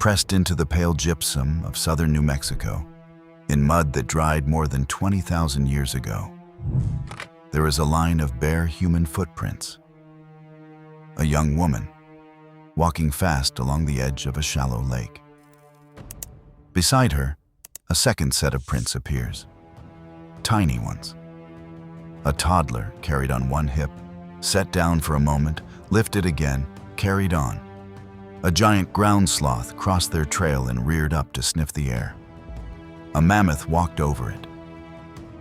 pressed into the pale gypsum of southern New Mexico, in mud that dried more than 20,000 years ago, there is a line of bare human footprints. A young woman, walking fast along the edge of a shallow lake. Beside her, a second set of prints appears. Tiny ones. A toddler carried on one hip, set down for a moment, lifted again, carried on. A giant ground sloth crossed their trail and reared up to sniff the air. A mammoth walked over it.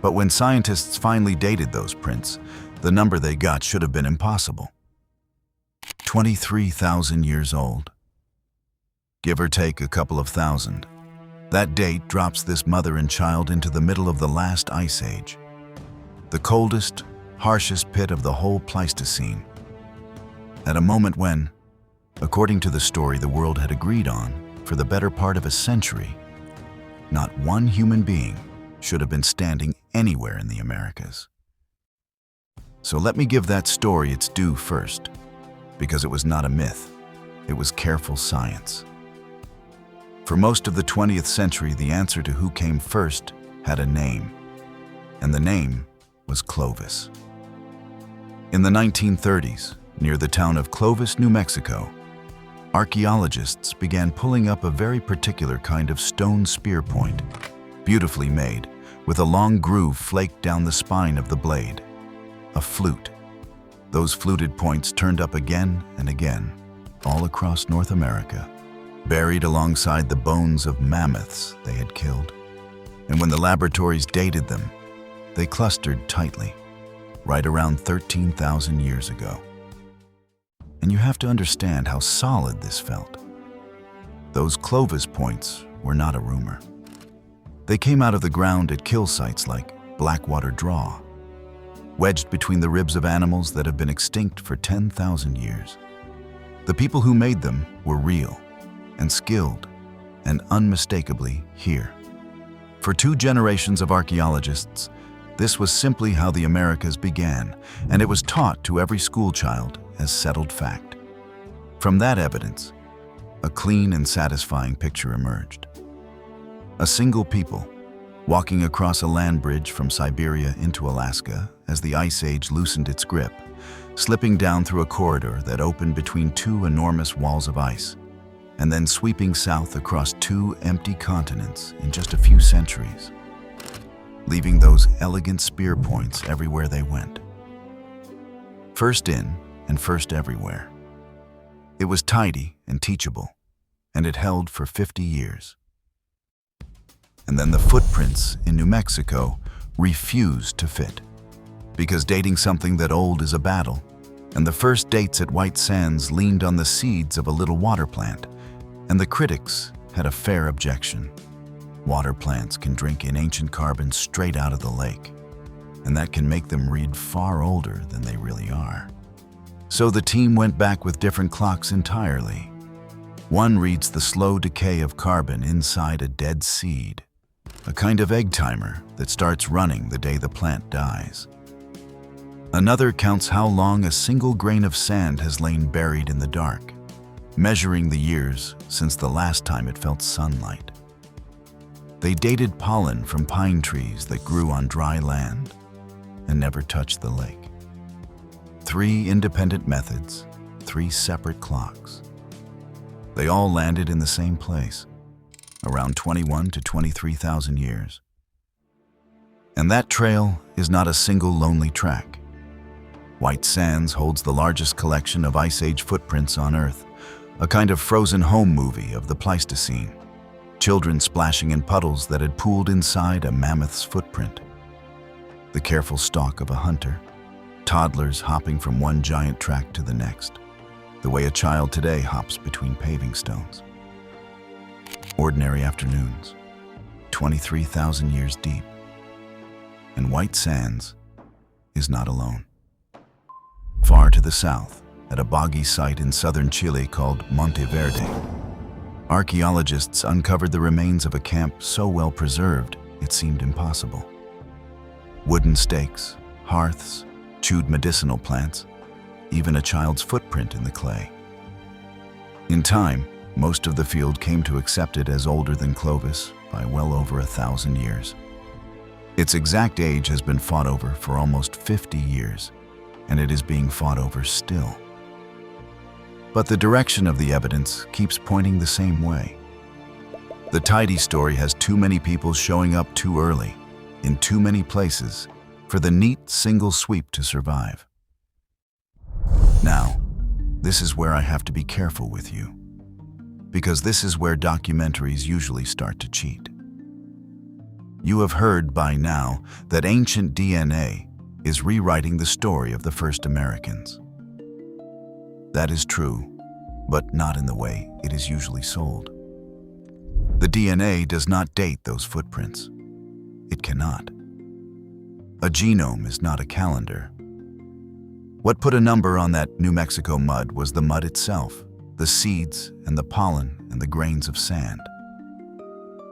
But when scientists finally dated those prints, the number they got should have been impossible. 23,000 years old. Give or take a couple of thousand. That date drops this mother and child into the middle of the last ice age. The coldest, harshest pit of the whole Pleistocene. At a moment when, according to the story the world had agreed on for the better part of a century, not one human being should have been standing anywhere in the Americas. So let me give that story its due first, because it was not a myth, it was careful science. For most of the 20th century, the answer to who came first had a name, and the name was Clovis. In the 1930s, near the town of Clovis, New Mexico, archaeologists began pulling up a very particular kind of stone spear point, beautifully made, with a long groove flaked down the spine of the blade. A flute. Those fluted points turned up again and again, all across North America, buried alongside the bones of mammoths they had killed. And when the laboratories dated them, they clustered tightly, right around 13,000 years ago. And you have to understand how solid this felt. Those Clovis points were not a rumor. They came out of the ground at kill sites like Blackwater Draw, wedged between the ribs of animals that have been extinct for 10,000 years. The people who made them were real and skilled and unmistakably here. For 2 generations of archaeologists, this was simply how the Americas began, and it was taught to every schoolchild as settled fact. From that evidence, a clean and satisfying picture emerged. A single people, walking across a land bridge from Siberia into Alaska as the Ice Age loosened its grip, slipping down through a corridor that opened between 2 enormous walls of ice, and then sweeping south across 2 empty continents in just a few centuries, leaving those elegant spear points everywhere they went. First in and first everywhere. It was tidy and teachable, and it held for 50 years. And then the footprints in New Mexico refused to fit, because dating something that old is a battle, and the first dates at White Sands leaned on the seeds of a little water plant, and the critics had a fair objection. Water plants can drink in ancient carbon straight out of the lake, and that can make them read far older than they really are. So the team went back with different clocks entirely. One reads the slow decay of carbon inside a dead seed, a kind of egg timer that starts running the day the plant dies. Another counts how long a single grain of sand has lain buried in the dark, measuring the years since the last time it felt sunlight. They dated pollen from pine trees that grew on dry land and never touched the lake. 3 independent methods, 3 separate clocks. They all landed in the same place, around 21 to 23,000 years. And that trail is not a single lonely track. White Sands holds the largest collection of Ice Age footprints on Earth, a kind of frozen home movie of the Pleistocene. Children splashing in puddles that had pooled inside a mammoth's footprint. The careful stalk of a hunter. Toddlers hopping from one giant track to the next, the way a child today hops between paving stones. Ordinary afternoons, 23,000 years deep. And White Sands is not alone. Far to the south, at a boggy site in southern Chile called Monte Verde, archaeologists uncovered the remains of a camp so well preserved it seemed impossible. Wooden stakes, hearths, chewed medicinal plants, even a child's footprint in the clay. In time, Most of the field came to accept it as older than Clovis by well over 1,000 years. Its exact age has been fought over for almost 50 years, and it is being fought over still. But the direction of the evidence keeps pointing the same way. The tidy story has too many people showing up too early, in too many places, for the neat single sweep to survive. Now, this is where I have to be careful with you, because this is where documentaries usually start to cheat. You have heard by now that ancient DNA is rewriting the story of the first Americans. That is true, but not in the way it is usually sold. The DNA does not date those footprints. It cannot. A genome is not a calendar. What put a number on that New Mexico mud was the mud itself, the seeds and the pollen and the grains of sand.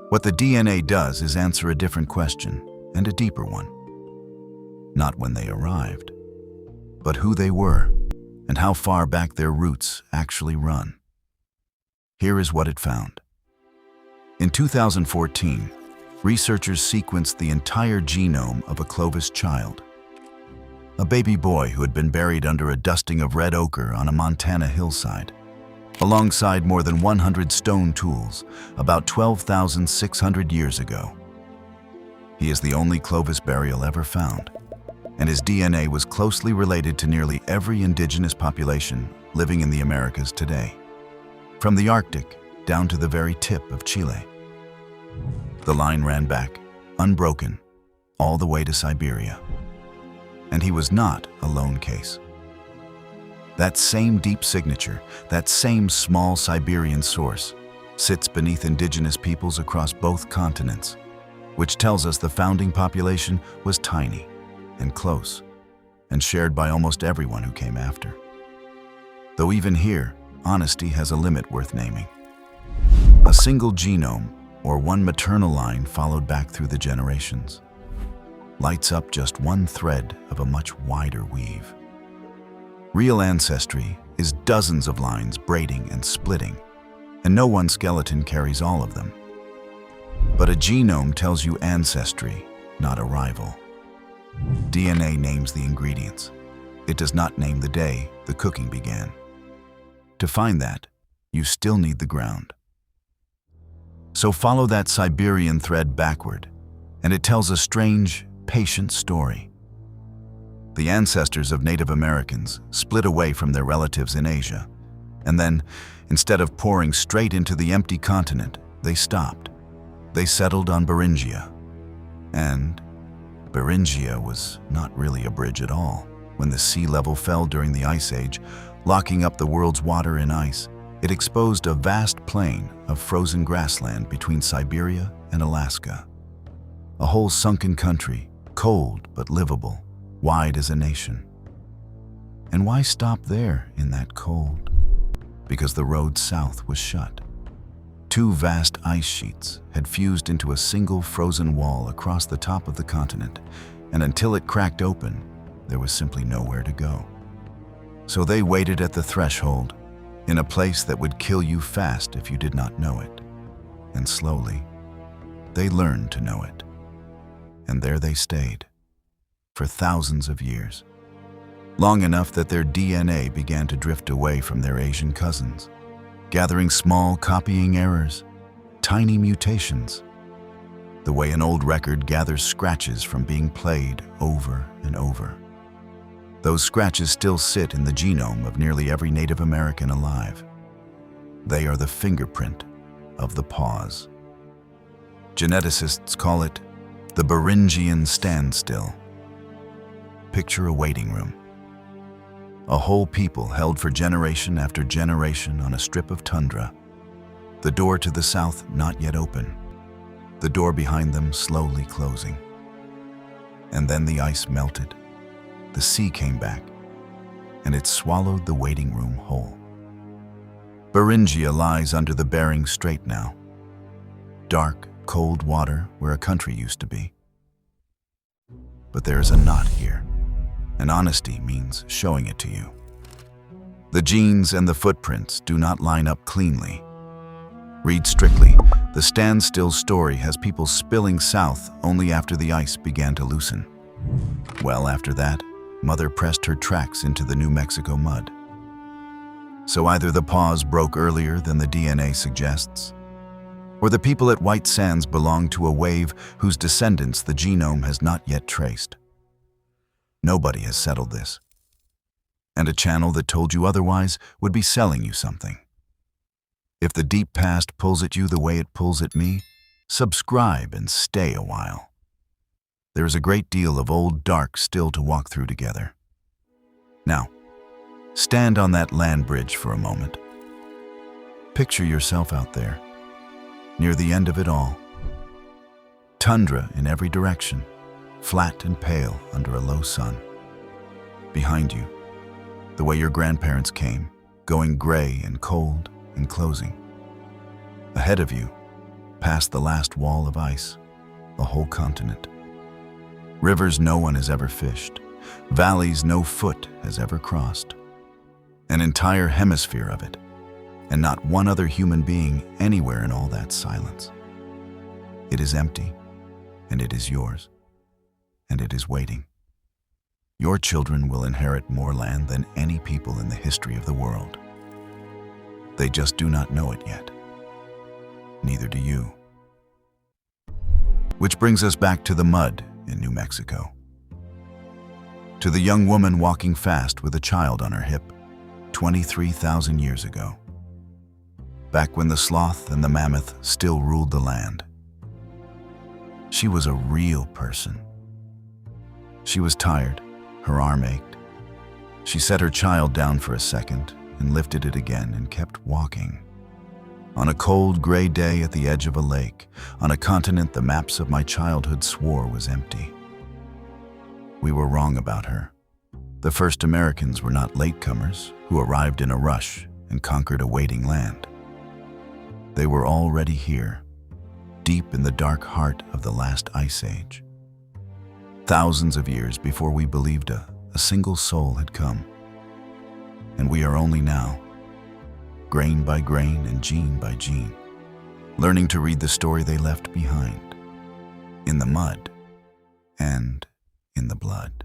What the DNA does is answer a different question, and a deeper one. Not when they arrived, but who they were and how far back their roots actually run. Here is what it found. In 2014, researchers sequenced the entire genome of a Clovis child, a baby boy who had been buried under a dusting of red ochre on a Montana hillside, alongside more than 100 stone tools about 12,600 years ago. He is the only Clovis burial ever found, and his DNA was closely related to nearly every indigenous population living in the Americas today, from the Arctic down to the very tip of Chile. The line ran back, unbroken, all the way to Siberia. And he was not a lone case. That same deep signature, that same small Siberian source, sits beneath indigenous peoples across both continents, which tells us the founding population was tiny and close, and shared by almost everyone who came after. Though even here, honesty has a limit worth naming. A single genome, or one maternal line followed back through the generations, lights up just one thread of a much wider weave. Real ancestry is dozens of lines braiding and splitting, and no one skeleton carries all of them. But a genome tells you ancestry, not arrival. DNA names the ingredients. It does not name the day the cooking began. To find that, you still need the ground. So follow that Siberian thread backward, and it tells a strange, patient story. The ancestors of Native Americans split away from their relatives in Asia, and then, instead of pouring straight into the empty continent, they stopped. They settled on Beringia. And Beringia was not really a bridge at all. When the sea level fell during the Ice Age, locking up the world's water in ice, it exposed a vast plain of frozen grassland between Siberia and Alaska. A whole sunken country, cold but livable, wide as a nation. And why stop there in that cold? Because the road south was shut. Two vast ice sheets had fused into a single frozen wall across the top of the continent, and until it cracked open, there was simply nowhere to go. So they waited at the threshold, in a place that would kill you fast if you did not know it. And slowly, they learned to know it. And there they stayed, for thousands of years, long enough that their DNA began to drift away from their Asian cousins, gathering small copying errors, tiny mutations, the way an old record gathers scratches from being played over and over. Those scratches still sit in the genome of nearly every Native American alive. They are the fingerprint of the pause. Geneticists call it the Beringian Standstill. Picture a waiting room. A whole people held for generation after generation on a strip of tundra. The door to the south not yet open. The door behind them slowly closing. And then the ice melted. The sea came back, and it swallowed the waiting room whole. Beringia lies under the Bering Strait now. Dark, cold water where a country used to be. But there is a knot here, and honesty means showing it to you. The genes and the footprints do not line up cleanly, Read strictly. The Standstill story has people spilling south only after the ice began to loosen. Well, after that, Mother pressed her tracks into the New Mexico mud. So either the pause broke earlier than the DNA suggests, or the people at White Sands belong to a wave whose descendants the genome has not yet traced. Nobody has settled this. And a channel that told you otherwise would be selling you something. If the deep past pulls at you the way it pulls at me, subscribe and stay a while. There is a great deal of old dark still to walk through together. Now, stand on that land bridge for a moment. Picture yourself out there, near the end of it all. Tundra in every direction, flat and pale under a low sun. Behind you, the way your grandparents came, going gray and cold and closing. Ahead of you, past the last wall of ice, the whole continent. Rivers no one has ever fished, valleys no foot has ever crossed. An entire hemisphere of it, and not one other human being anywhere in all that silence. It is empty, and it is yours, and it is waiting. Your children will inherit more land than any people in the history of the world. They just do not know it yet. Neither do you. Which brings us back to the mud in New Mexico. To the young woman walking fast with a child on her hip 23,000 years ago. Back when the sloth and the mammoth still ruled the land. She was a real person. She was tired. Her arm ached. She set her child down for a second and lifted it again and kept walking. On a cold, gray day at the edge of a lake, on a continent the maps of my childhood swore was empty. We were wrong about her. The first Americans were not latecomers who arrived in a rush and conquered a waiting land. They were already here, deep in the dark heart of the last ice age. Thousands of years before we believed a single soul had come. And we are only now, grain by grain and gene by gene, learning to read the story they left behind, in the mud and in the blood.